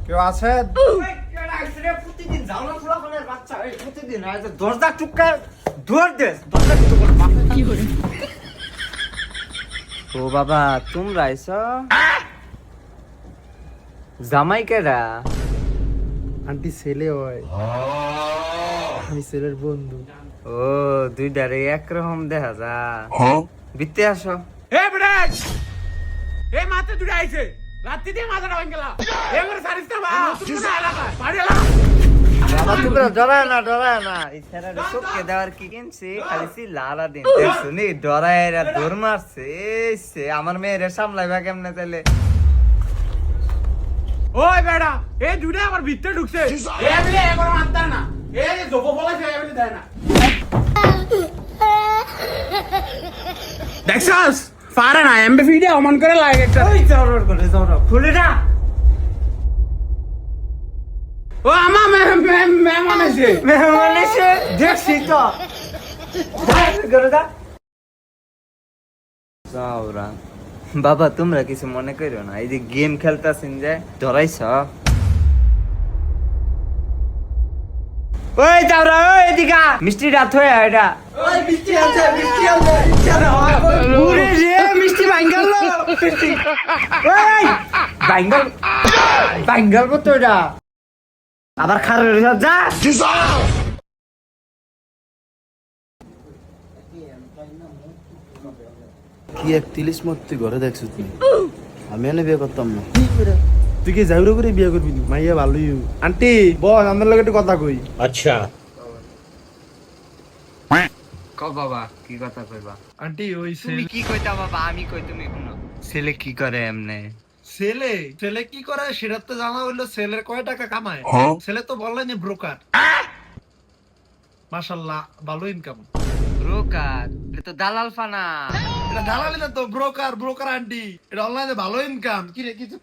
কেউ আছে? প্রতিদিন জাউলা ফুলাফানের বাচ্চা এই প্রতিদিন দরজা টুকা দৌড় দে দরজা কি করে? ও বাবা তোমরা আইছো? জামাই কেডা? আন্টি ছেলে হয়, আমি ছেলের বন্ধু। ও দুইটারে একরকম দেখা যা। বিতে আসো। এ ব্রেক এ মাথা দুটো আইছে রাত্রি দিয়ে মাথাটা ভাঙ গেল এবারে সারিস না বা নতুন কোন এলাকা বাড়ি এলাকা বাবা তোমরা ডরায় না এই ছেলেটা চোখকে দেওয়ার কি কিনছে খালি সি লালা দিন শুনি ডরায় এরা দৌড় মারছে সে আমার মেয়েরে সামলাইবা কেমনে তাইলে? ওই বেড়া এই দুটো আমার ভিতরে ঢুকছে এ বলে একবার মারতা না এ জোপো বলাছে এ বলে দেয় না দেখছস পারে না এমবি ভিডিও অমন করে লাগে একটা ওই জরর করে জরর খুলে না। ও আমা মেহমান এসে মেহমান এসে দেখছি তো করে দা যাওরা। বাবা তোমরা কিছু মনে করো না, এই যে গেম খেলতাছেন যে ডরাইছ। ওই যাওরা ওই এদিকে মিষ্টি রাত হয়ে এটা ওই বৃষ্টি আছে। ওরে রে মিষ্টি ভাঙ্গাল ওই ভাঙ্গাল তো এটা আবার খারাপ যা কি এক তিলিশ মত তুই ঘরে দেখছো তুই? আমি এনে বিয়ে করতাম না। তুই কি জাউরে করে বিয়ে করবি? মাইয়া ভালোই আন্টি বস আমাদের লগে একটু কথা কই। ক বাবা কি কথা কইবা? আন্টি ওই তুমি কি কইতা বাবা আমি কই তুমি শুনো। ছেলে কি করে এমনে? ছেলে ছেলে কি করে সেটা তো জানা হইলো। ছেলের কয় টাকা কামায়? ছেলে তো বললেন ব্রোকার। মাশাআল্লাহ ভালো ইনকাম। ব্রোকার এটা তো দালাল ফানা। এটা দালালি না তো, ব্রোকার। ব্রোকার আন্টি এটা অনলাইনে ভালো ইনকাম। কি রে কিছু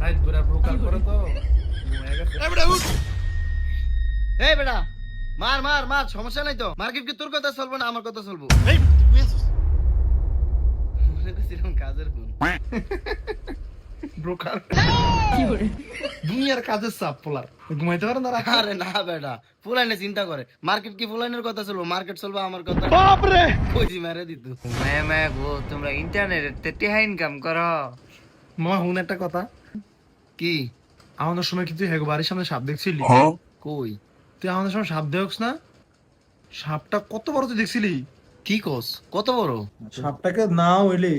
রাইট পুরা ব্রোকার করে তো এই বেটা মার মার মার, সমস্যা নাই তো। মার্কেট কি তোর কথা চলবো না আমার কথা চলবো? কাজের ফোন ব্রোকার দুনিয়ার কাজের চাপ পোলার ঘুমাইতে পারে না রাখা। আরে না বেটা, ফুলাইনে চিন্তা করে। মার্কেট কি ফুলাইনের কথা চলবো? মার্কেট চলবো আমার কথা। বাপরে কইছি মেরে দিত। মায়া গো তোমরা ইন্টারনেটে টেহা ইনকাম করো। মা হুন একটা কথা, কি আমাদের সময় কি তুই হেগো বাড়ির সামনে সাপ দেখছিলি? কই? তুই আমাদের সময় সাপ দেখছ না? সাপটা কত বড় তুই দেখছিলি? কি কস? কত বড়? সাপটাকে না হইলে